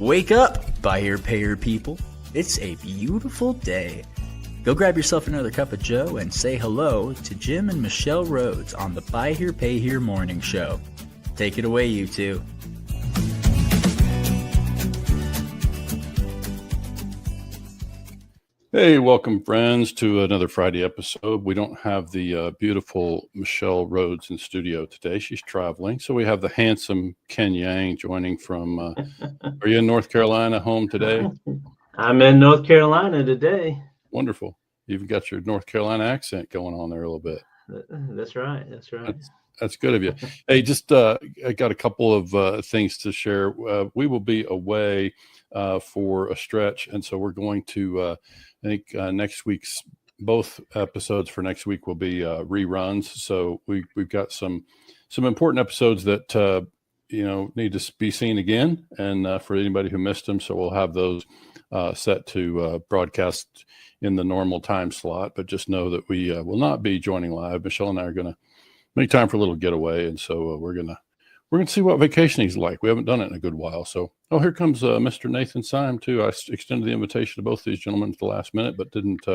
Wake up, buy here, pay here people. It's a beautiful day. Go grab yourself another cup of joe and say hello to Jim and Michelle Rhoads on the Buy Here, Pay Here Morning Show. Take it away, you two. Hey, welcome friends to another Friday episode. We don't have the beautiful Michelle Rhoads in studio today. She's traveling. So we have the handsome Ken Yang joining from, are you in North Carolina home today? I'm in North Carolina today. Wonderful. You've got your North Carolina accent going on there a little bit. That's right. That's good of you. Hey, just I got a couple of things to share. We will be away for a stretch. And so we're going to, I think next week's, both episodes for next week will be reruns. So we've got some important episodes that, need to be seen again. And for anybody who missed them, so we'll have those set to broadcast in the normal time slot. But just know that we will not be joining live. Michelle and I are going to make time for a little getaway. And so we're going to see what vacationing's like. We haven't done it in a good while. So, here comes Mr. Nathan Syme too. I extended the invitation to both these gentlemen at the last minute, but didn't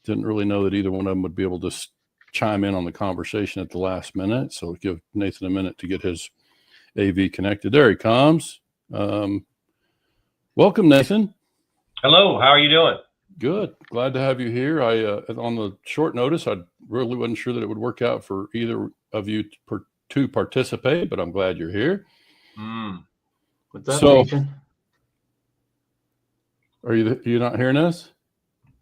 really know that either one of them would be able to chime in on the conversation at the last minute. So give Nathan a minute to get his AV connected. There he comes. Welcome, Nathan. Hello. How are you doing? Good. Glad to have you here. I on the short notice, I really wasn't sure that it would work out for either of you to participate, but I'm glad you're here. What's up, so, Nathan? Are you not hearing us?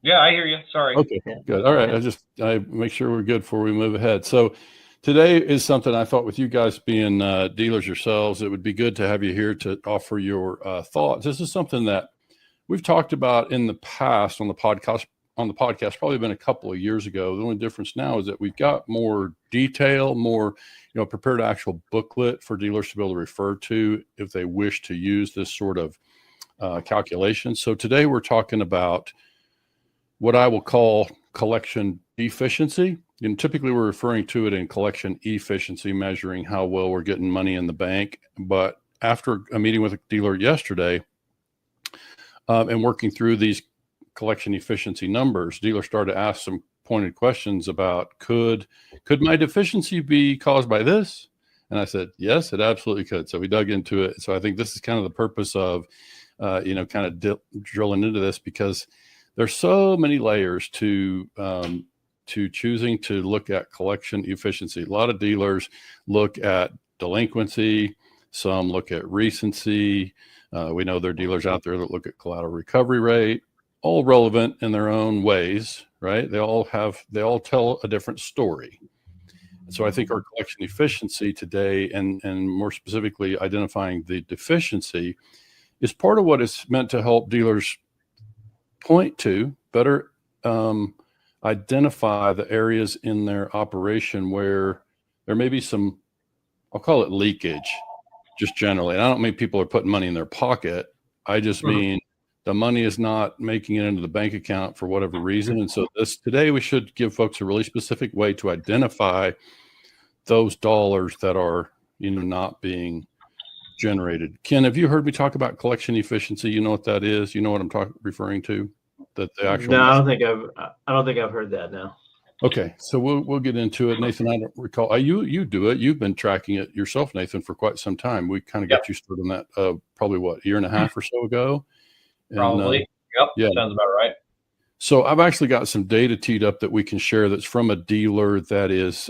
Yeah, I hear you. Sorry. Okay, good. All right. I make sure we're good before we move ahead. So today is something I thought, with you guys being dealers yourselves, it would be good to have you here to offer your thoughts. This is something that we've talked about in the past on the podcast, probably been a couple of years ago. The only difference now is that we've got more detail, more, prepared actual booklet for dealers to be able to refer to if they wish to use this sort of calculation. So today we're talking about what I will call collection efficiency. Typically we're referring to it in collection efficiency, measuring how well we're getting money in the bank. But after a meeting with a dealer yesterday and working through these collection efficiency numbers, dealers started to ask some pointed questions about could my deficiency be caused by this? And I said, yes, it absolutely could. So we dug into it. So I think this is kind of the purpose of, drilling into this, because there's so many layers to choosing to look at collection efficiency. A lot of dealers look at delinquency. Some look at recency. We know there are dealers out there that look at collateral recovery rate. All relevant in their own ways, right? They all tell a different story. So I think our collection efficiency today, and more specifically identifying the deficiency, is part of what is meant to help dealers point to better identify the areas in their operation where there may be some, I'll call it leakage, just generally. And I don't mean people are putting money in their pocket. I just mean the money is not making it into the bank account for whatever reason. And so today we should give folks a really specific way to identify those dollars that are, not being generated. Ken, have you heard me talk about collection efficiency? You know what that is? You know what I'm referring to? That the actual. No, I don't think I've heard that now. Okay, so we'll get into it. Nathan, I don't recall. You do it. You've been tracking it yourself, Nathan, for quite some time. We kind of got you started on that probably a year and a half or so ago. Probably. Yeah. Sounds about right. So I've actually got some data teed up that we can share that's from a dealer that is,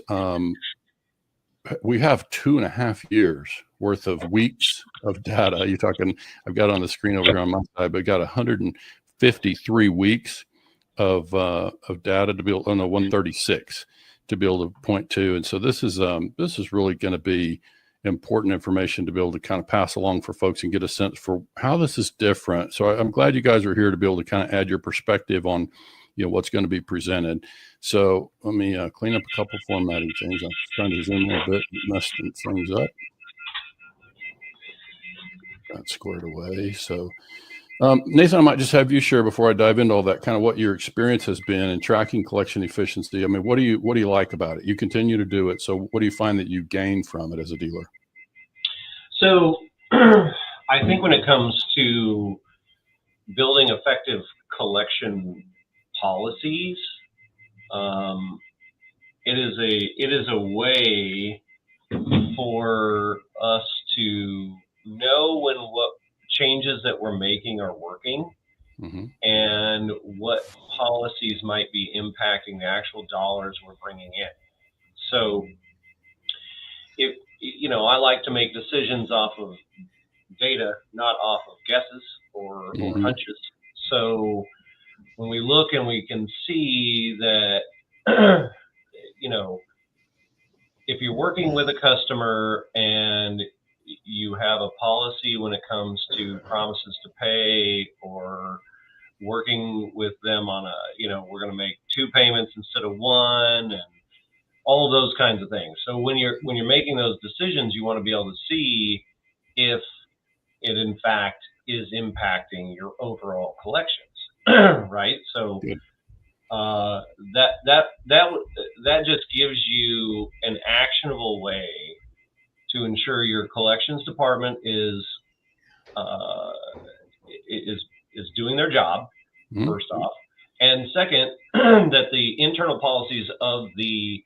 we have 2.5 years worth of weeks of data. You're talking, I've got on the screen over here on my side, but got 153 weeks of data to be able, 136 to be able to point to. And so this is really going to be important information to be able to kind of pass along for folks and get a sense for how this is different. So I'm glad you guys are here to be able to kind of add your perspective on, what's going to be presented. So let me clean up a couple formatting things. I'm trying to zoom a little bit and mess things up. Got squared away. So Nathan, I might just have you share before I dive into all that, kind of what your experience has been in tracking collection efficiency. I mean, what do you like about it? You continue to do it. So what do you find that you gain from it as a dealer? So I think when it comes to building effective collection policies, it is a way for us to know when what changes that we're making are working, and what policies might be impacting the actual dollars we're bringing in. So if, I like to make decisions off of data, not off of guesses or hunches. So when we look and we can see that, if you're working with a customer and you have a policy when it comes to promises to pay, or working with them on we're going to make 2 payments instead of 1, and all of those kinds of things. So when you're making those decisions, you want to be able to see if it in fact is impacting your overall collections, right? So that just gives you an actionable way to ensure your collections department is doing their job, first off, and second, that the internal policies of the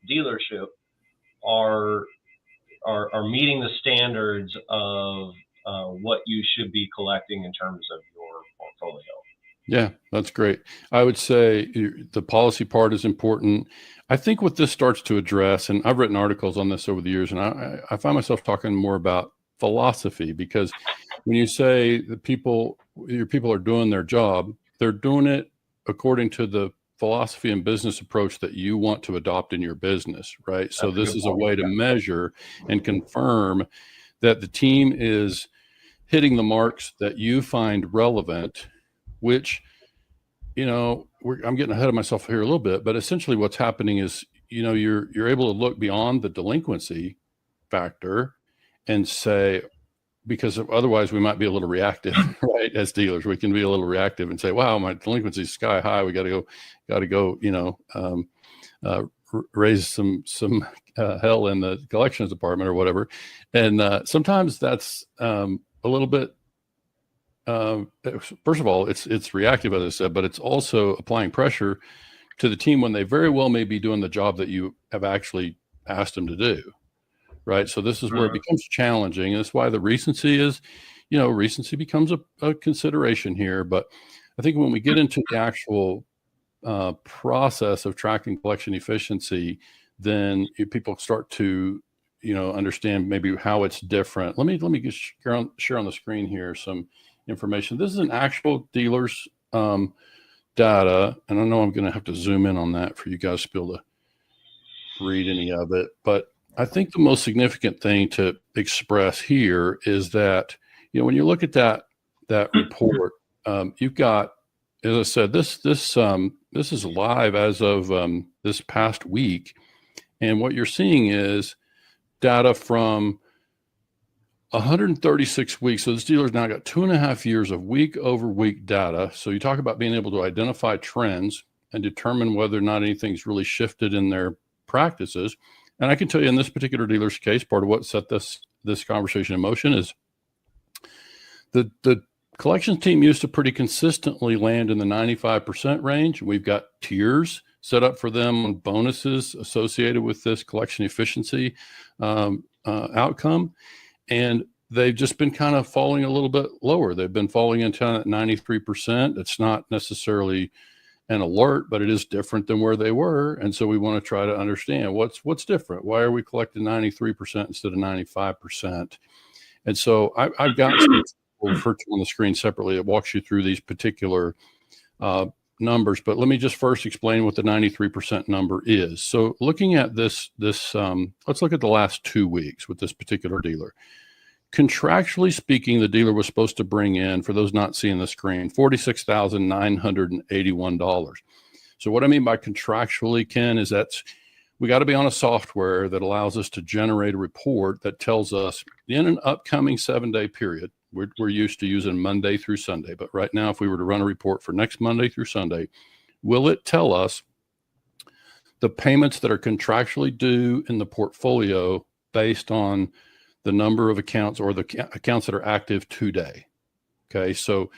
dealership are meeting the standards of what you should be collecting in terms of your portfolio. Yeah, that's great. I would say the policy part is important. I think what this starts to address, and I've written articles on this over the years, and I find myself talking more about philosophy, because when you say your people are doing their job, they're doing it according to the philosophy and business approach that you want to adopt in your business, right? So this is a way to measure and confirm that the team is hitting the marks that you find relevant, which, I'm getting ahead of myself here a little bit, but essentially what's happening is, you're able to look beyond the delinquency factor and say, because otherwise we might be a little reactive, right? As dealers, we can be a little reactive and say, wow, my delinquency is sky high. We got to go, raise some hell in the collections department or whatever. And sometimes that's a little bit, first of all, it's reactive, as I said, but it's also applying pressure to the team when they very well may be doing the job that you have actually asked them to do. Right. So this is where it becomes challenging. And that's why the recency becomes a consideration here. But I think when we get into the actual process of tracking collection efficiency, then people start to, understand maybe how it's different. Let me just share on the screen here some information. This is an actual dealer's data. And I know I'm going to have to zoom in on that for you guys to be able to read any of it. But I think the most significant thing to express here is that, when you look at that report, you've got, as I said, this is live as of this past week. And what you're seeing is data from 136 weeks. So this dealer's now got 2.5 years of week over week data. So you talk about being able to identify trends and determine whether or not anything's really shifted in their practices. And I can tell you in this particular dealer's case, part of what set this conversation in motion is the collections team used to pretty consistently land in the 95% range. We've got tiers set up for them on bonuses associated with this collection efficiency outcome. And they've just been kind of falling a little bit lower. They've been falling into at 93%. It's not necessarily an alert, but it is different than where they were. And so we want to try to understand what's different. Why are we collecting 93% instead of 95%? And so I've got some referred to on the screen separately. It walks you through these particular numbers, but let me just first explain what the 93% number is. So looking at this, let's look at the last 2 weeks with this particular dealer. Contractually speaking, the dealer was supposed to bring in, for those not seeing the screen, $46,981. So what I mean by contractually, Ken, is we got to be on a software that allows us to generate a report that tells us in an upcoming 7-day period, we're used to using Monday through Sunday, but right now, if we were to run a report for next Monday through Sunday, will it tell us the payments that are contractually due in the portfolio based on the number of accounts or the accounts that are active today. Okay. So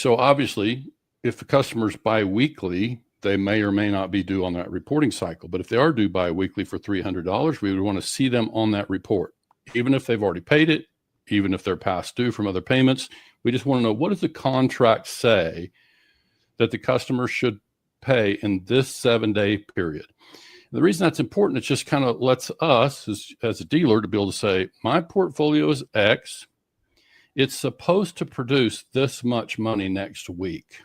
obviously if the customer's biweekly, they may or may not be due on that reporting cycle. But if they are due biweekly for $300, we would want to see them on that report, even if they've already paid it, even if they're past due from other payments. We just want to know, what does the contract say that the customer should pay in this 7-day period? And the reason that's important, it just kind of lets us as a dealer to be able to say, my portfolio is X. It's supposed to produce this much money next week.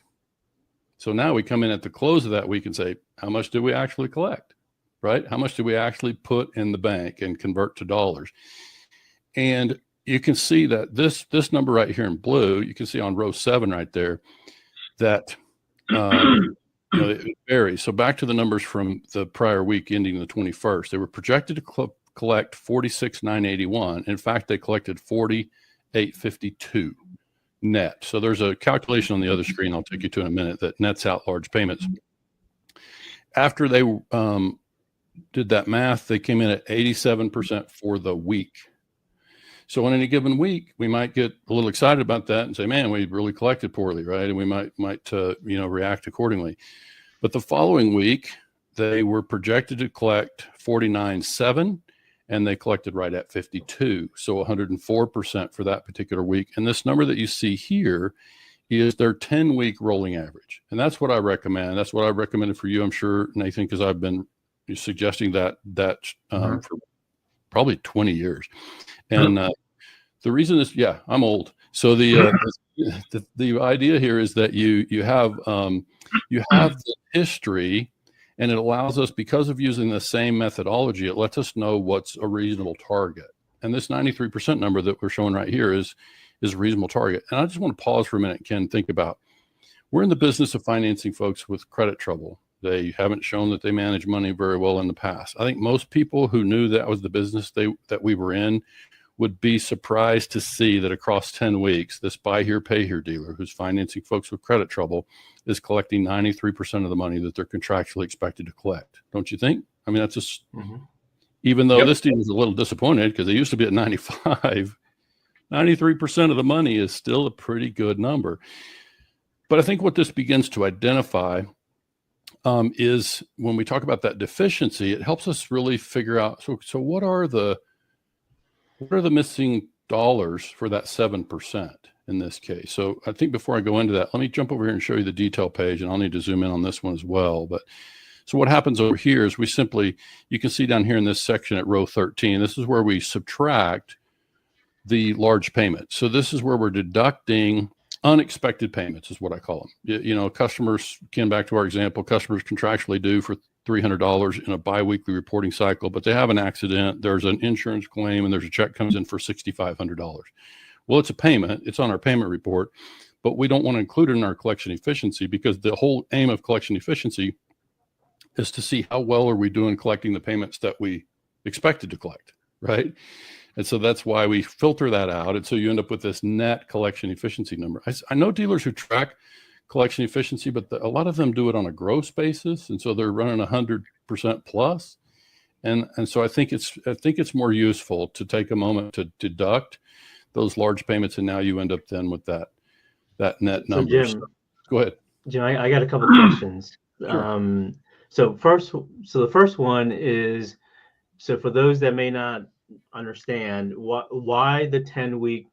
So now we come in at the close of that week and say, how much do we actually collect, right? How much do we actually put in the bank and convert to dollars? And you can see that this number right here in blue, you can see on row 7 right there, that it varies. So back to the numbers from the prior week ending the 21st, they were projected to collect 46,981. In fact, they collected 48,852 net. So there's a calculation on the other screen I'll take you to in a minute that nets out large payments. After they did that math, they came in at 87% for the week. So in any given week, we might get a little excited about that and say, man, we really collected poorly, right? And we might react accordingly. But the following week, they were projected to collect 49.7, and they collected right at 52. So 104% for that particular week. And this number that you see here is their 10-week rolling average. And that's what I recommend. That's what I recommended for you, I'm sure, Nathan, because I've been suggesting that for probably 20 years. And the reason is, I'm old. So the idea here is that you have the history, and it allows us, because of using the same methodology, it lets us know what's a reasonable target. And this 93% number that we're showing right here is a reasonable target. And I just want to pause for a minute, Ken, think about, we're in the business of financing folks with credit trouble. They haven't shown that they manage money very well in the past. I think most people who knew that was the business that we were in would be surprised to see that across 10 weeks, this buy here, pay here dealer who's financing folks with credit trouble is collecting 93% of the money that they're contractually expected to collect. Don't you think? I mean, that's just, even though this deal is a little disappointed because they used to be at 95, 93% of the money is still a pretty good number. But I think what this begins to identify is when we talk about that deficiency, it helps us really figure out, so what are the missing dollars for that 7% in this case? So I think before I go into that, let me jump over here and show you the detail page, and I'll need to zoom in on this one as well. But so what happens over here is you can see down here in this section at row 13, this is where we subtract the large payment. So this is where we're deducting unexpected payments, is what I call them. Customers, Ken, back to our example, customers contractually due for $300 in a biweekly reporting cycle, but they have an accident, there's an insurance claim, and there's a check comes in for $6,500. Well, it's a payment, it's on our payment report, but we don't want to include it in our collection efficiency, because the whole aim of collection efficiency is to see how well are we doing collecting the payments that we expected to collect, right? And so that's why we filter that out. And so you end up with this net collection efficiency number. I know dealers who track collection efficiency, but a lot of them do it on a gross basis. And so they're running 100% plus. And so I think it's more useful to take a moment to deduct those large payments. And now you end up then with that net number. So Jim, go ahead. Jim, I got a couple questions. Sure. So the first one is, so for those that may not understand, why the 10-week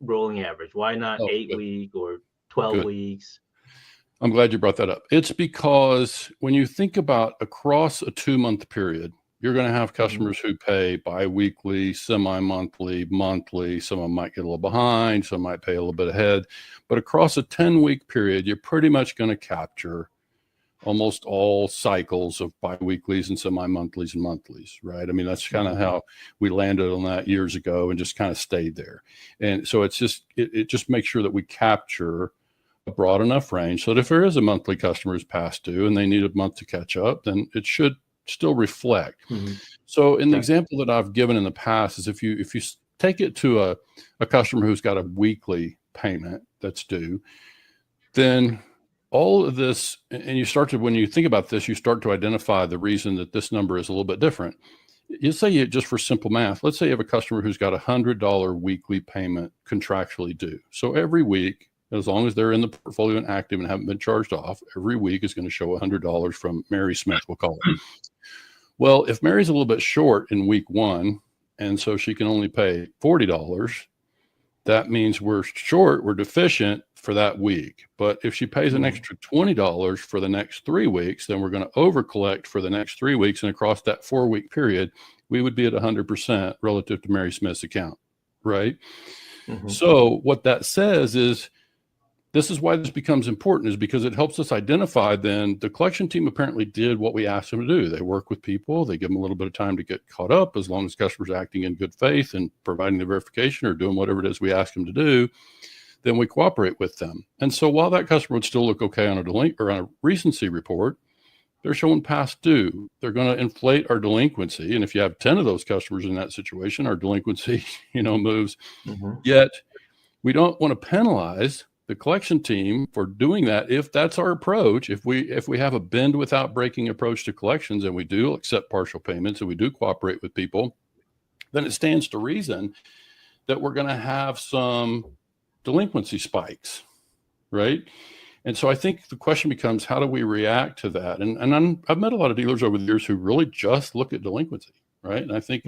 rolling average? Why not 8-week or 12 weeks? I'm glad you brought that up. It's because when you think about across a 2-month period, you're going to have customers who pay bi-weekly, semi-monthly, monthly. Some of them might get a little behind, some might pay a little bit ahead. But across a 10-week period, you're pretty much going to capture almost all cycles of bi-weeklies and semi-monthlies and monthlies, right? I mean, that's kind of how we landed on that years ago and just kind of stayed there. And so it just makes sure that we capture a broad enough range so that if there is a monthly customer who's past due and they need a month to catch up, then it should still reflect. So in the example that I've given in the past is if you take it to a customer who's got a weekly payment that's due, then all of this, and when you think about this, you start to identify the reason that this number is a little bit different. you say you just for simple math, let's say you have a customer who's got $100 weekly payment contractually due. So every week, as long as they're in the portfolio and active and haven't been charged off, every week is going to show $100 from Mary Smith, we'll call it. Well, if Mary's a little bit short in week one, and so she can only pay $40, that means we're short, we're deficient for that week. But if she pays an extra $20 for the next 3 weeks, then we're going to over collect for the next 3 weeks. And across that 4-week period, we would be at 100% relative to Mary Smith's account, right? So what that says is, this is why this becomes important, is because it helps us identify then the collection team apparently did what we asked them to do. They work with people, they give them a little bit of time to get caught up, as long as customers are acting in good faith and providing the verification or doing whatever it is we ask them to do, then we cooperate with them. And so while that customer would still look okay on a recency report, they're showing past due. They're going to inflate our delinquency. And if you have 10 of those customers in that situation, our delinquency, moves. Yet we don't want to penalize the collection team for doing that. If that's our approach, if we have a bend without breaking approach to collections, and we do accept partial payments and we do cooperate with people, then it stands to reason that we're going to have some delinquency spikes, right? And so I think the question becomes, how do we react to that? And I've met a lot of dealers over the years who really just look at delinquency, right? And I think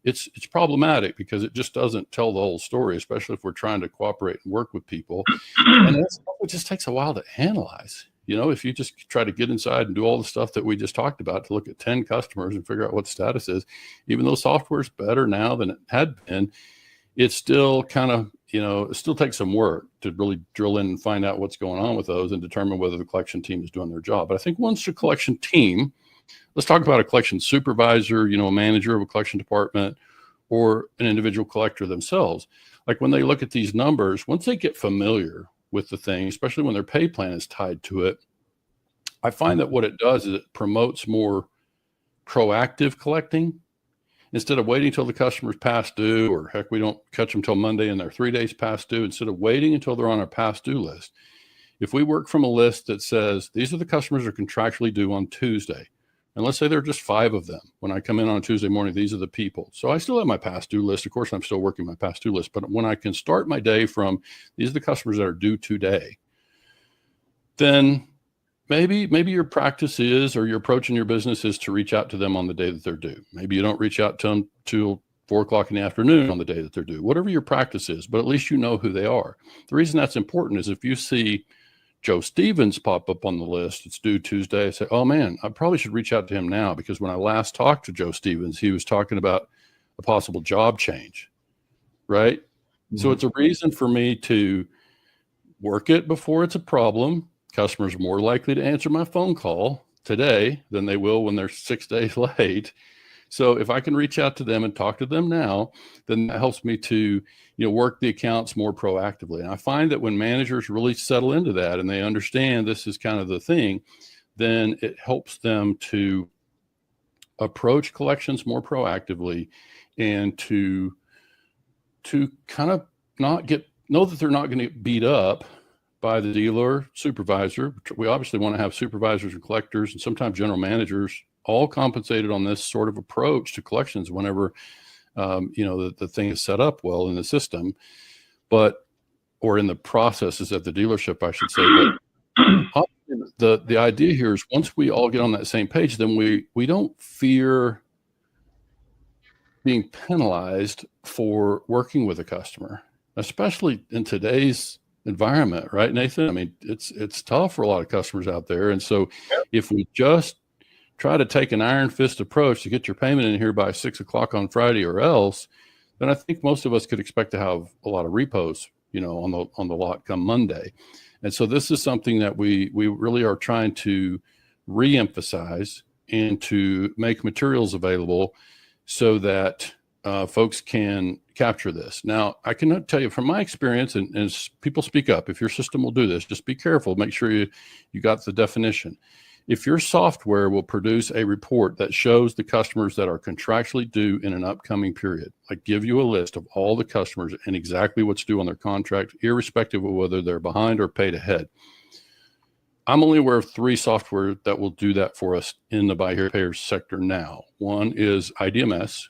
it's problematic, because it just doesn't tell the whole story, especially if we're trying to cooperate and work with people. And it just takes a while to analyze. If you just try to get inside and do all the stuff that we just talked about to look at 10 customers and figure out what the status is, even though software is better now than it had been, it's still kind of, it still takes some work to really drill in and find out what's going on with those and determine whether the collection team is doing their job. But I think once the collection team, let's talk about a collection supervisor, a manager of a collection department, or an individual collector themselves. Like when they look at these numbers, once they get familiar with the thing, especially when their pay plan is tied to it, I find that what it does is it promotes more proactive collecting. Instead of waiting until the customer's past due, or heck, we don't catch them till Monday and they're 3 days past due, instead of waiting until they're on our past due list. If we work from a list that says, these are the customers that are contractually due on Tuesday, and let's say there are just 5 of them. When I come in on a Tuesday morning, these are the people. So I still have my past due list. Of course, I'm still working my past due list. But when I can start my day from, these are the customers that are due today, then maybe your practice is, or your approach in your business is, to reach out to them on the day that they're due. Maybe you don't reach out to them till 4 o'clock in the afternoon on the day that they're due, whatever your practice is, but at least you know who they are. The reason that's important is if you see Joe Stevens pop up on the list, it's due Tuesday, I say, oh man, I probably should reach out to him now, because when I last talked to Joe Stevens, he was talking about a possible job change, right? So it's a reason for me to work it before it's a problem. Customers are more likely to answer my phone call today than they will when they're 6 days late. So if I can reach out to them and talk to them now, then that helps me to, work the accounts more proactively. And I find that when managers really settle into that and they understand this is kind of the thing, then it helps them to approach collections more proactively, and to kind of know that they're not going to get beat up by the dealer supervisor. We obviously want to have supervisors and collectors and sometimes general managers all compensated on this sort of approach to collections whenever, the thing is set up well in the system, or in the processes at the dealership, I should say. But the idea here is, once we all get on that same page, then we don't fear being penalized for working with a customer, especially in today's environment, right, Nathan? I mean, it's tough for a lot of customers out there. And so if we just try to take an iron fist approach to get your payment in here by 6 o'clock on Friday or else, then I think most of us could expect to have a lot of repos, on the lot come Monday. And so this is something that we really are trying to re-emphasize and to make materials available so that folks can capture this. Now, I can tell you from my experience, and as people speak up, if your system will do this, just be careful, make sure you got the definition. If your software will produce a report that shows the customers that are contractually due in an upcoming period, like give you a list of all the customers and exactly what's due on their contract, irrespective of whether they're behind or paid ahead, I'm only aware of 3 software that will do that for us in the buy here, pay here sector now. One is IDMS.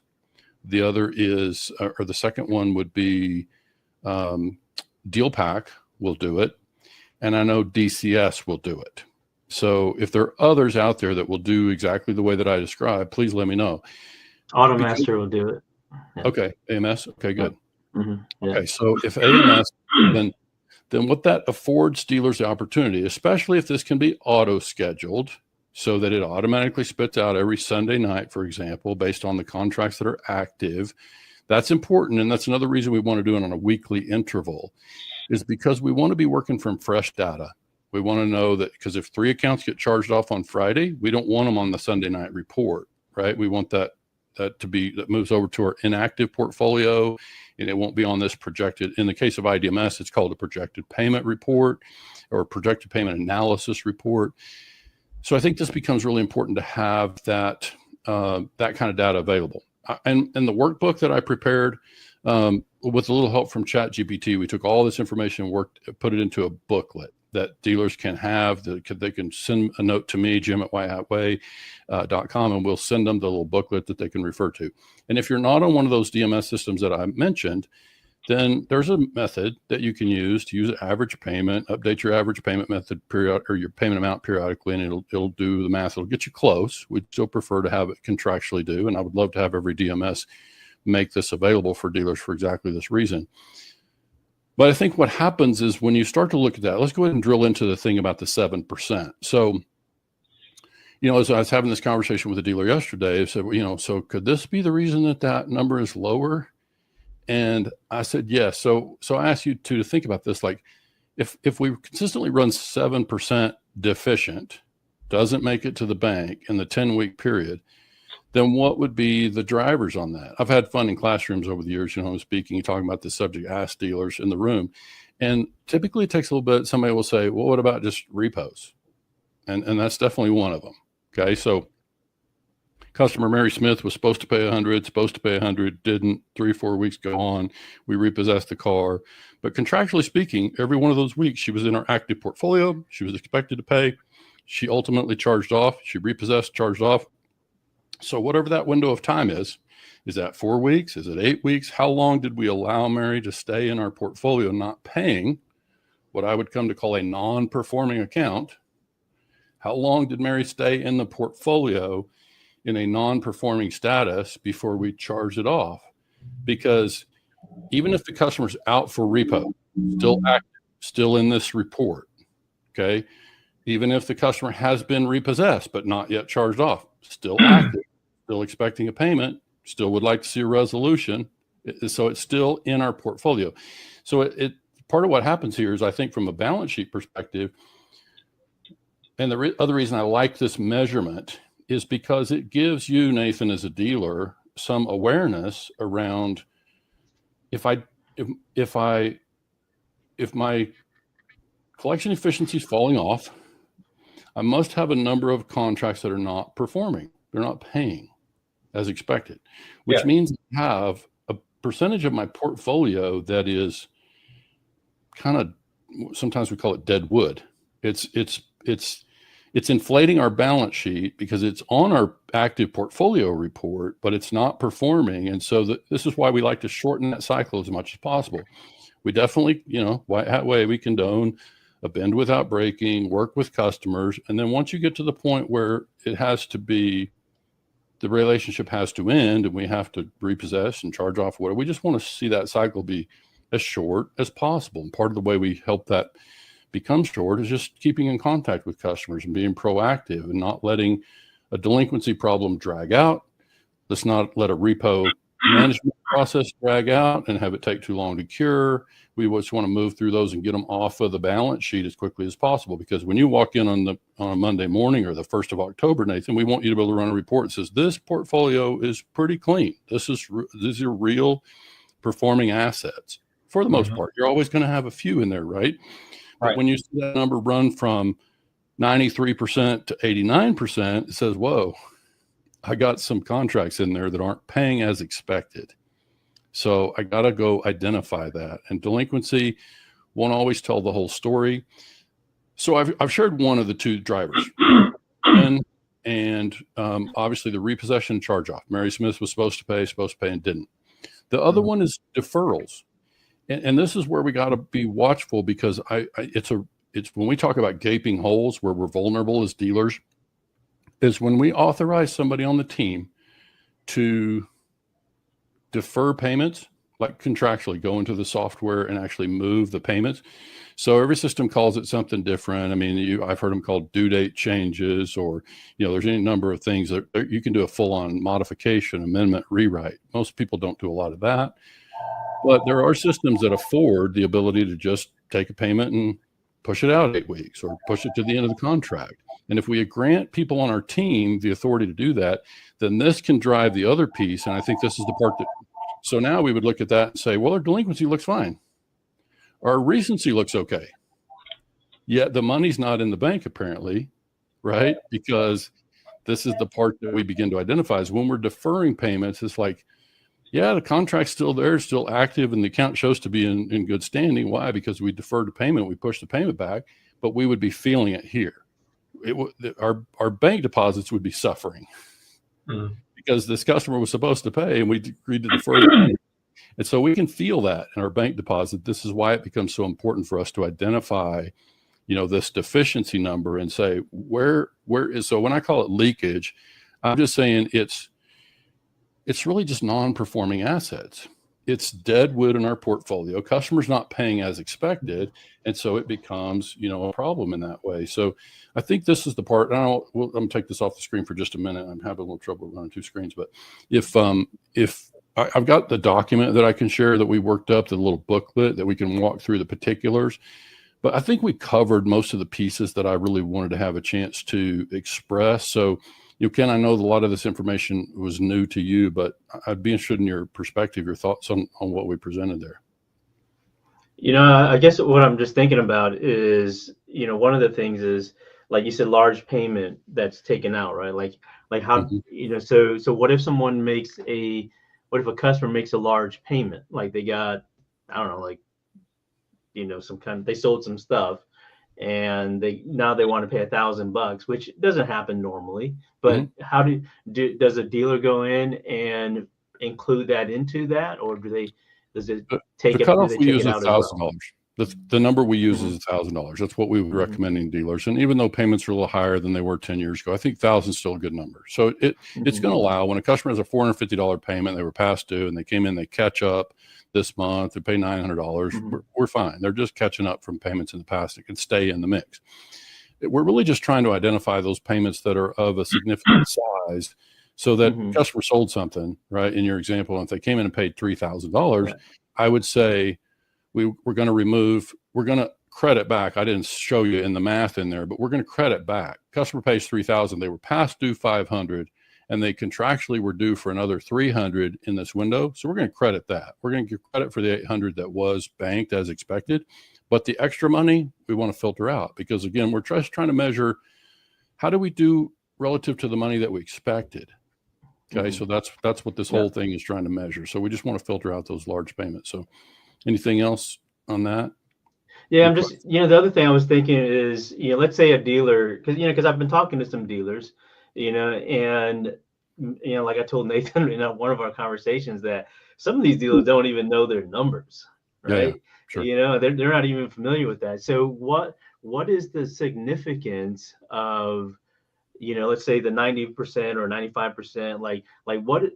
The other is, or the second one would be DealPack will do it. And I know DCS will do it. So if there are others out there that will do exactly the way that I described, please let me know. AutoMaster will do it. Yeah. Okay, AMS. Okay, good. Mm-hmm. Yeah. Okay, so if AMS, then what that affords dealers the opportunity, especially if this can be auto scheduled, so that it automatically spits out every Sunday night, for example, based on the contracts that are active. That's important, and that's another reason we want to do it on a weekly interval, is because we want to be working from fresh data. We want to know that, because if 3 accounts get charged off on Friday, we don't want them on the Sunday night report, right? We want that moves over to our inactive portfolio, and it won't be on this projected. In the case of IDMS, it's called a projected payment report or projected payment analysis report. So I think this becomes really important to have that kind of data available. And the workbook that I prepared, with a little help from ChatGPT, we took all this information and put it into a booklet that dealers can have. They can send a note to me, jim@whitehatway.com, and we'll send them the little booklet that they can refer to. And if you're not on one of those DMS systems that I mentioned, then there's a method that you can use to use average payment, update your average payment method or your payment amount periodically, and it'll do the math. It'll get you close. We'd still prefer to have it contractually do, and I would love to have every DMS make this available for dealers for exactly this reason. But I think what happens is when you start to look at that, let's go ahead and drill into the thing about the 7%. So, as I was having this conversation with a dealer yesterday, I said, so could this be the reason that number is lower? And I said, yes. So I asked you to think about this. Like if we consistently run 7% deficient, doesn't make it to the bank in the 10-week period, then what would be the drivers on that? I've had fun in classrooms over the years, I'm speaking, talking about this subject, ask dealers in the room. And typically it takes a little bit. Somebody will say, well, what about just repos? And that's definitely one of them. Okay. So customer Mary Smith was supposed to pay 100, didn't. 3-4 weeks go on. We repossessed the car. But contractually speaking, every one of those weeks she was in our active portfolio. She was expected to pay. She ultimately charged off. She repossessed, charged off. So whatever that window of time is that 4 weeks? Is it 8 weeks? How long did we allow Mary to stay in our portfolio not paying what I would come to call a non-performing account? How long did Mary stay in the portfolio in a non-performing status before we charged it off? Because even if the customer's out for repo, still active, still in this report, okay? Even if the customer has been repossessed but not yet charged off, still active, still expecting a payment, still would like to see a resolution. So it's still in our portfolio. So it part of what happens here is, I think, from a balance sheet perspective, and the other reason I like this measurement is because it gives you, Nathan, as a dealer, some awareness around if my collection efficiency is falling off, I must have a number of contracts that are not performing. They're not paying as expected, which means I have a percentage of my portfolio that is kind of, sometimes we call it dead wood. It's inflating our balance sheet because it's on our active portfolio report, but it's not performing. And so this is why we like to shorten that cycle as much as possible. We definitely, White Hat Way, we condone a bend without breaking, work with customers. And then once you get to the point where it has to be, the relationship has to end and we have to repossess and charge off whatever, we just want to see that cycle be as short as possible. And part of the way we help that become short is just keeping in contact with customers and being proactive and not letting a delinquency problem drag out. Let's not let a repo management process drag out and have it take too long to cure. We just want to move through those and get them off of the balance sheet as quickly as possible. Because when you walk in on a Monday morning or the 1st of October, Nathan, we want you to be able to run a report that says this portfolio is pretty clean. These are real performing assets. For the most part, you're always going to have a few in there, right? But when you see that number run from 93% to 89%, it says, whoa, I got some contracts in there that aren't paying as expected. So I got to go identify that. And delinquency won't always tell the whole story. So I've shared one of the two drivers, and obviously the repossession charge off. Mary Smith was supposed to pay and didn't. The other one is deferrals, and this is where we got to be watchful, because it's when we talk about gaping holes where we're vulnerable as dealers, is when we authorize somebody on the team to defer payments, like contractually go into the software and actually move the payments. So every system calls it something different. I mean, I've heard them called due date changes, or, there's any number of things that you can do a full-on modification, amendment, rewrite. Most people don't do a lot of that, but there are systems that afford the ability to just take a payment and push it out 8 weeks or push it to the end of the contract. And if we grant people on our team the authority to do that, then this can drive the other piece. And I think this is the part that, so now we would look at that and say, well, our delinquency looks fine. Our recency looks okay. Yet the money's not in the bank, apparently, right? Because this is the part that we begin to identify is when we're deferring payments. It's like, yeah, the contract's still there, still active, and the account shows to be in good standing. Why? Because we deferred the payment, we pushed the payment back, but we would be feeling it here. Our bank deposits would be suffering because this customer was supposed to pay and we agreed to defer the payment. And so we can feel that in our bank deposit. This is why it becomes so important for us to identify, this deficiency number and say, where is, so when I call it leakage, I'm just saying it's really just non-performing assets. It's dead wood in our portfolio. Customers not paying as expected. And so it becomes, a problem in that way. So I think this is the part, I'm going to take this off the screen for just a minute. I'm having a little trouble running 2 screens, but if I've got the document that I can share that we worked up, the little booklet that we can walk through the particulars, but I think we covered most of the pieces that I really wanted to have a chance to express. So, Ken, I know a lot of this information was new to you, but I'd be interested in your perspective, your thoughts on what we presented there. I guess what I'm just thinking about is, one of the things is, like you said, large payment that's taken out, right? Like how, so what if what if a customer makes a large payment? Like they got, I don't know, they sold some stuff and now they want to pay $1,000, which doesn't happen normally, but how does a dealer go in and include that into that, or does it take the it, cutoff do they we take use it is out as well? $1,000. The number we use is $1,000. That's what we would recommending dealers. And even though payments are a little higher than they were 10 years ago, I think 1,000 is still a good number. So it's going to allow, when a customer has a $450 payment, they were past due and they came in, they catch up this month, they pay $900. We're fine. They're just catching up from payments in the past. It can stay in the mix. We're really just trying to identify those payments that are of a significant size, so that customer sold something, right? In your example, if they came in and paid $3,000, I would say we're going to credit back. I didn't show you in the math in there, but we're going to credit back. Customer pays $3,000. They were past due $500, and they contractually were due for another $300 in this window. So we're going to credit that. We're going to give credit for the $800 that was banked as expected, but the extra money we want to filter out, because again, we're just trying to measure how do we do relative to the money that we expected. Okay, so that's what this whole thing is trying to measure. So we just want to filter out those large payments. So anything else on that? Yeah, I'm just, the other thing I was thinking is, let's say a dealer, because I've been talking to some dealers, and, like I told Nathan in one of our conversations, that some of these dealers don't even know their numbers, right? Yeah, sure. They're not even familiar with that. So what is the significance of, let's say the 90% or 95%, like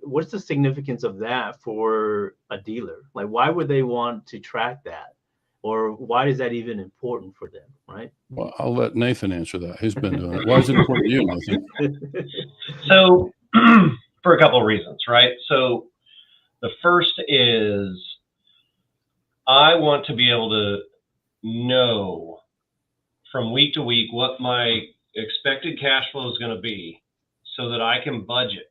what's the significance of that for a dealer? Like, why would they want to track that? Or why is that even important for them, right? Well, I'll let Nathan answer that. He's been doing it. Why is it important to you, Nathan? So for a couple of reasons, right? So the first is I want to be able to know from week to week what my expected cash flow is going to be, so that I can budget.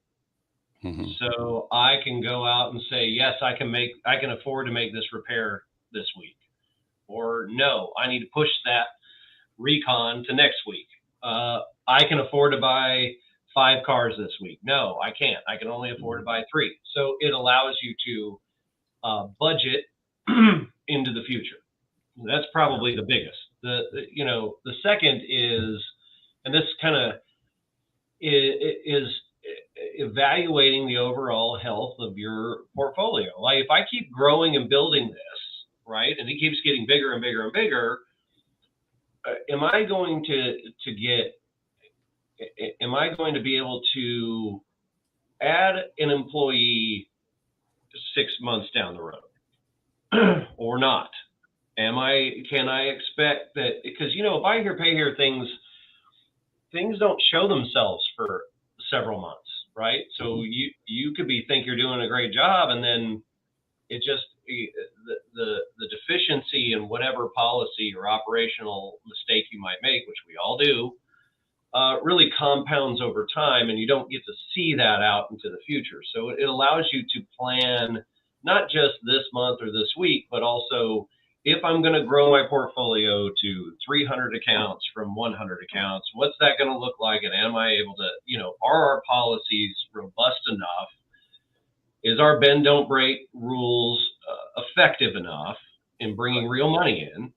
So I can go out and say, yes, I can afford to make this repair this week, or no, I need to push that recon to next week. I can afford to buy 5 cars this week. No, I can't. I can only afford to buy 3. So it allows you to budget into the future. That's probably the biggest. The second is, and this kind of is evaluating the overall health of your portfolio. Like if I keep growing and building this, right, and it keeps getting bigger and bigger and bigger, am I going to be able to add an employee 6 months down the road or not? Can I expect that? Because, buy here, pay here things don't show themselves for several months, right? So you could think you're doing a great job, and then it just, the deficiency in whatever policy or operational mistake you might make, which we all do, really compounds over time, and you don't get to see that out into the future. So it allows you to plan not just this month or this week, but also if I'm going to grow my portfolio to 300 accounts from 100 accounts, what's that going to look like? And am I able to, are our policies robust enough? Is our bend, don't break rules effective enough in bringing real money in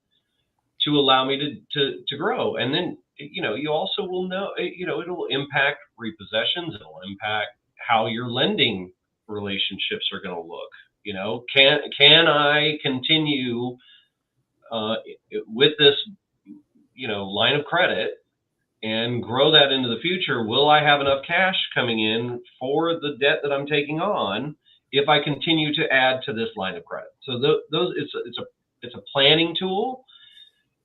to allow me to grow? And then, you also will know, it'll impact repossessions. It'll impact how your lending relationships are going to look. Can I continue with this, line of credit and grow that into the future? Will I have enough cash coming in for the debt that I'm taking on if I continue to add to this line of credit? So it's a planning tool.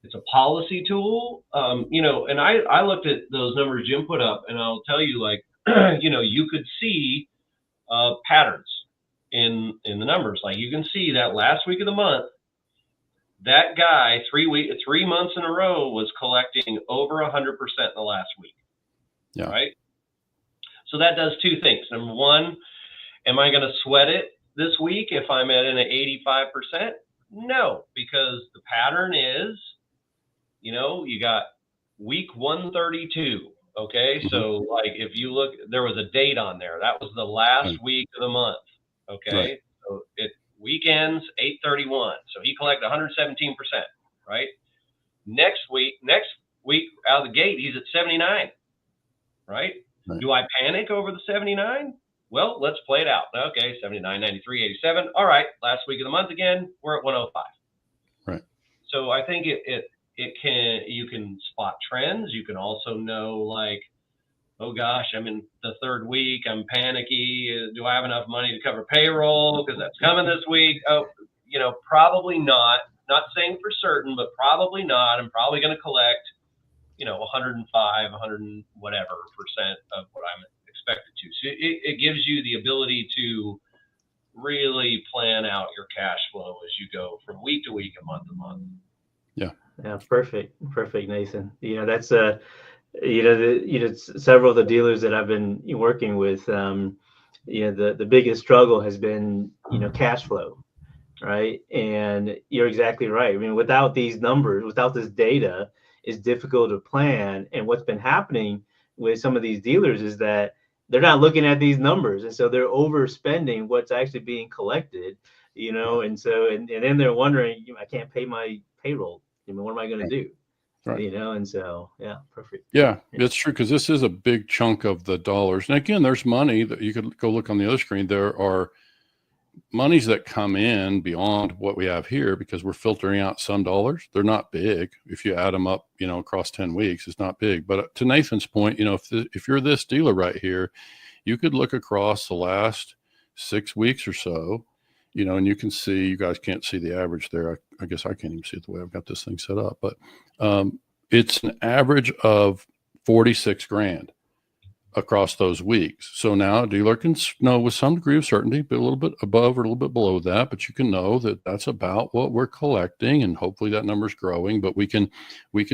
It's a policy tool. And I looked at those numbers Jim put up, and I'll tell you, like, you could see patterns in the numbers. Like you can see that last week of the month, that guy 3 months in a row was collecting over 100% in the last week. Yeah. Right. So that does two things. Number one, am I going to sweat it this week if I'm at an 85%? No, because the pattern is, you got week 132. Okay. Mm-hmm. So like if you look, there was a date on there. That was the last week of the month. Okay. Right. So weekends 8/31. So he collected 117%, right? Next week out of the gate, he's at 79, right? Do I panic over the 79? Well, let's play it out. Okay, 79, 93, 87. All right, last week of the month again, we're at 105. Right. So I think you can spot trends. You can also know, like, oh gosh, I'm in the third week, I'm panicky. Do I have enough money to cover payroll? Because that's coming this week. Oh, probably not. Not saying for certain, but probably not. I'm probably going to collect, 105, 100 and whatever percent of what I'm expected to. So it gives you the ability to really plan out your cash flow as you go from week to week and month to month. Yeah. Yeah. Perfect, Nathan. That's several of the dealers that I've been working with, the biggest struggle has been, cash flow, right? And you're exactly right. I mean, without these numbers, without this data, it's difficult to plan. And what's been happening with some of these dealers is that they're not looking at these numbers. And so they're overspending what's actually being collected, and then they're wondering, I can't pay my payroll. What am I going to do? Right. And so, yeah, perfect. Yeah, it's true, because this is a big chunk of the dollars. And again, there's money that you could go look on the other screen. There are monies that come in beyond what we have here because we're filtering out some dollars. They're not big. If you add them up, across 10 weeks, it's not big. But to Nathan's point, if you're this dealer right here, you could look across the last 6 weeks or so, and you can see, you guys can't see the average there. I guess I can't even see it the way I've got this thing set up, but it's an average of 46 grand across those weeks. So now a dealer can know with some degree of certainty, but a little bit above or a little bit below that, but you can know that that's about what we're collecting, and hopefully that number's growing. But we can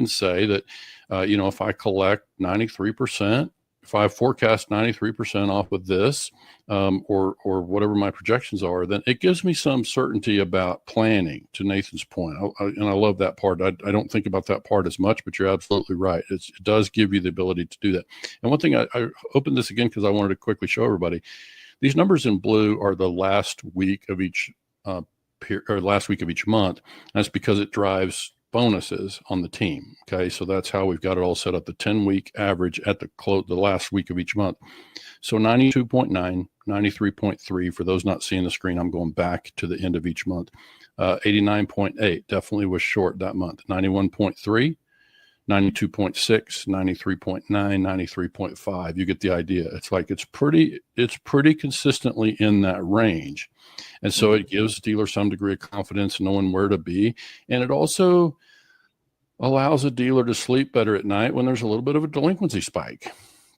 say that, if I collect 93%, if I forecast 93% off of this, or whatever my projections are, then it gives me some certainty about planning, to Nathan's point. And I love that part. I don't think about that part as much, but you're absolutely right. It does give you the ability to do that. And one thing, I opened this again because I wanted to quickly show everybody. These numbers in blue are the last week of each or last week of each month. That's because it drives bonuses on the team. Okay. So that's how we've got it all set up. The 10-week average at the last week of each month. So 92.9, 93.3 for those not seeing the screen. I'm going back to the end of each month. 89.8 definitely was short that month. 91.3, 92.6, 93.9, 93.5. You get the idea. It's like it's pretty consistently in that range. And so it gives dealers some degree of confidence knowing where to be. And it also allows a dealer to sleep better at night when there's a little bit of a delinquency spike.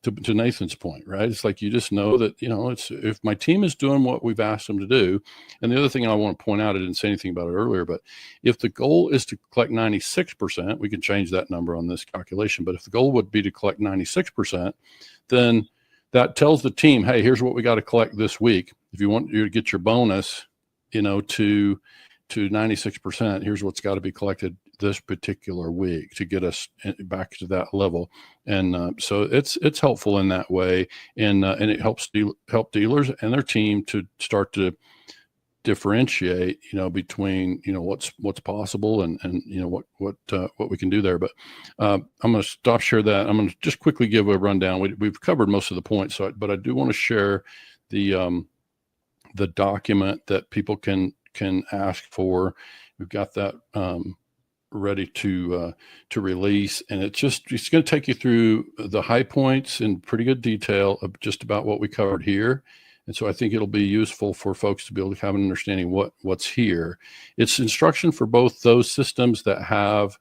To Nathan's point, right? It's like you just know that, it's if my team is doing what we've asked them to do. And the other thing I want to point out, I didn't say anything about it earlier, but if the goal is to collect 96%, we can change that number on this calculation. But if the goal would be to collect 96%, then that tells the team, hey, here's what we got to collect this week. If you want you to get your bonus, to 96%, here's what's got to be collected this particular week to get us back to that level. And so it's helpful in that way. And it helps help dealers and their team to start to differentiate, between, what's possible and what we can do there. But I'm going to stop share that. I'm going to just quickly give a rundown. We've covered most of the points, but I do want to share the document that people can ask for. We've got that ready to release, and it's going to take you through the high points in pretty good detail of just about what we covered here. And so I think it'll be useful for folks to be able to have an understanding what's here. It's instruction for both those systems that have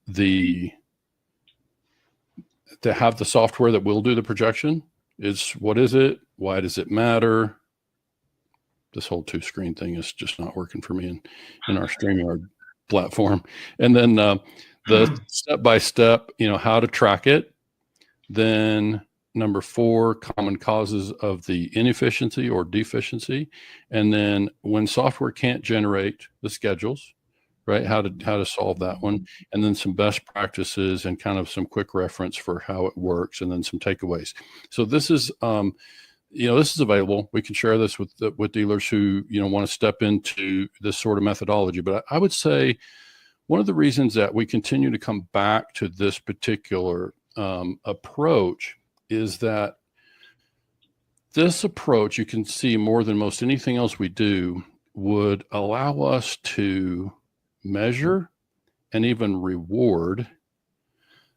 the software that will do the projection. What is it? Why does it matter? This whole 2-screen thing is just not working for me in our StreamYard platform. And then the step-by-step, how to track it. Then number 4, common causes of the inefficiency or deficiency. And then when software can't generate the schedules, right? How to solve that one. And then some best practices and kind of some quick reference for how it works, and then some takeaways. So this is this is available. We can share this with dealers who, want to step into this sort of methodology. But I would say one of the reasons that we continue to come back to this particular approach is that this approach, you can see more than most anything else we do, would allow us to measure and even reward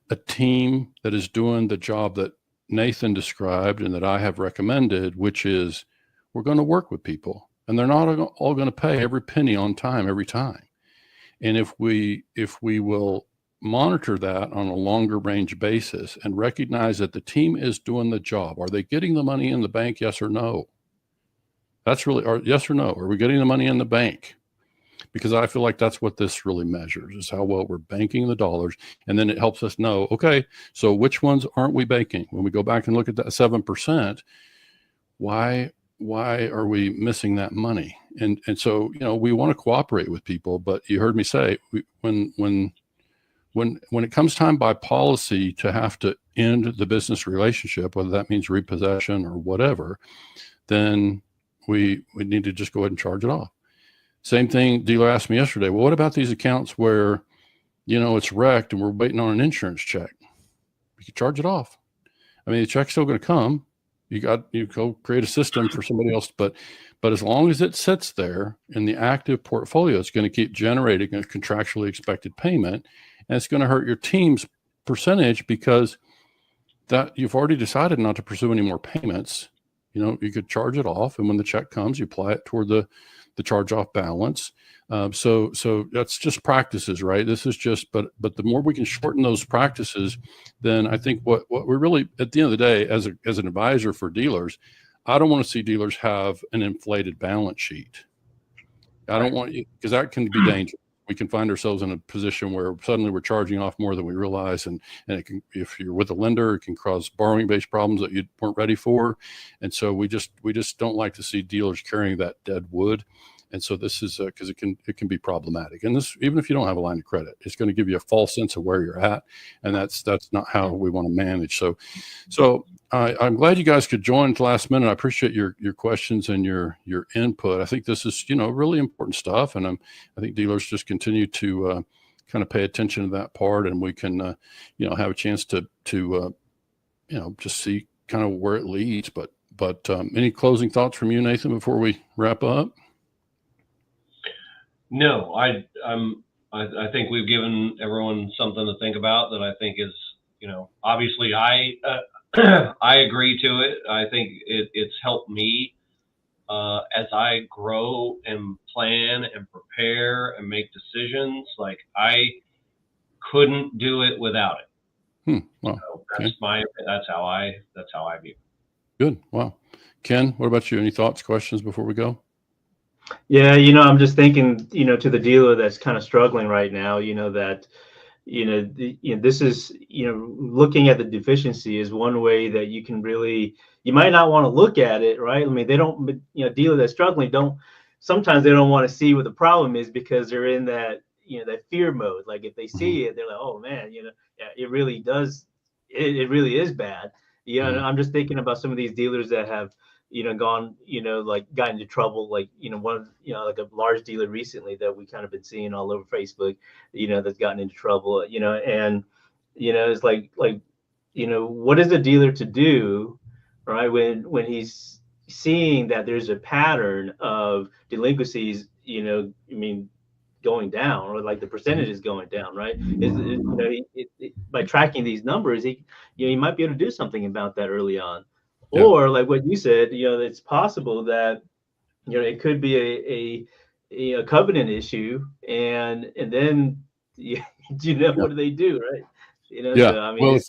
a team that is doing the job that Nathan described and that I have recommended, which is we're going to work with people, and they're not all going to pay every penny on time every time. And if we will monitor that on a longer range basis and recognize that the team is doing the job, are they getting the money in the bank? Yes or no? That's really, or yes or no? Are we getting the money in the bank? Because I feel like that's what this really measures, is how well we're banking the dollars. And then it helps us know, okay, so which ones aren't we banking? When we go back and look at that 7%, why are we missing that money? And so, we want to cooperate with people, but you heard me say, when it comes time by policy to have to end the business relationship, whether that means repossession or whatever, then we need to just go ahead and charge it off. Same thing, dealer asked me yesterday, well, what about these accounts where, it's wrecked and we're waiting on an insurance check? You can charge it off. I mean, the check's still going to come. You go create a system for somebody else, but as long as it sits there in the active portfolio, it's going to keep generating a contractually expected payment, and it's going to hurt your team's percentage because that you've already decided not to pursue any more payments. You could charge it off, and when the check comes, you apply it toward the charge-off balance. So that's just practices, right? This is just, but the more we can shorten those practices, then I think what we're really, at the end of the day, as an advisor for dealers, I don't want to see dealers have an inflated balance sheet. I don't want you, because that can be dangerous. We can find ourselves in a position where suddenly we're charging off more than we realize. And it can, if you're with a lender, it can cause borrowing-based problems that you weren't ready for. And so we just don't like to see dealers carrying that dead wood. And so this is because it can be problematic. And this, even if you don't have a line of credit, it's going to give you a false sense of where you're at, and that's not how we want to manage. So I'm glad you guys could join at the last minute. I appreciate your questions and your input. I think this is really important stuff, and I think dealers just continue to kind of pay attention to that part, and we can have a chance to just see kind of where it leads. But any closing thoughts from you, Nathan, before we wrap up? No, I think we've given everyone something to think about that I think is, obviously I agree to it. I think it's helped me as I grow and plan and prepare and make decisions. Like, I couldn't do it without it. Well, so that's how I view it. Good. Wow. Ken, what about you? Any thoughts, questions before we go? Yeah, I'm just thinking, to the dealer that's kind of struggling right now, this is, looking at the deficiency is one way that you can really, you might not want to look at it, right? I mean, they don't, dealer that's struggling sometimes they don't want to see what the problem is, because they're in that, that fear mode. Like, if they see it, they're like, oh man, yeah, it really does. It really is bad. And I'm just thinking about some of these dealers that have, gone, like got into trouble, like, one, like a large dealer recently that we kind of been seeing all over Facebook, that's gotten into trouble, and, it's like, what is a dealer to do, right? When he's seeing that there's a pattern of delinquencies, going down, or like the percentage is going down, right? By tracking these numbers, he might be able to do something about that early on. Yeah. Or like what you said, it's possible that, it could be a covenant issue, and then, what do they do, right? Yeah. So, I mean, well,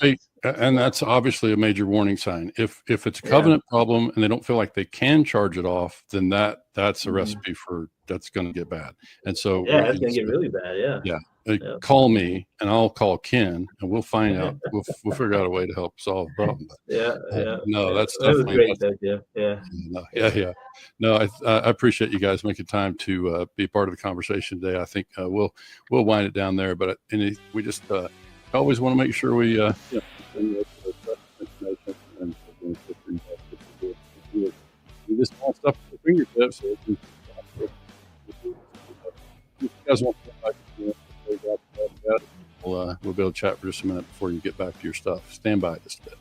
and that's obviously a major warning sign. If it's a covenant problem and they don't feel like they can charge it off, then that's a recipe for that's going to get bad. And so that's going to get really bad. Yeah. Call me and I'll call Ken, and we'll find out. We'll figure out a way to help solve the problem. But, no, that's definitely great. Yeah. No, I appreciate you guys making time to be part of the conversation today. I think we'll wind it down there, but we just always want to make sure we just want stuff at your fingertips. So if you guys want to come back, we'll be able to chat for just a minute before you get back to your stuff. Stand by just a bit.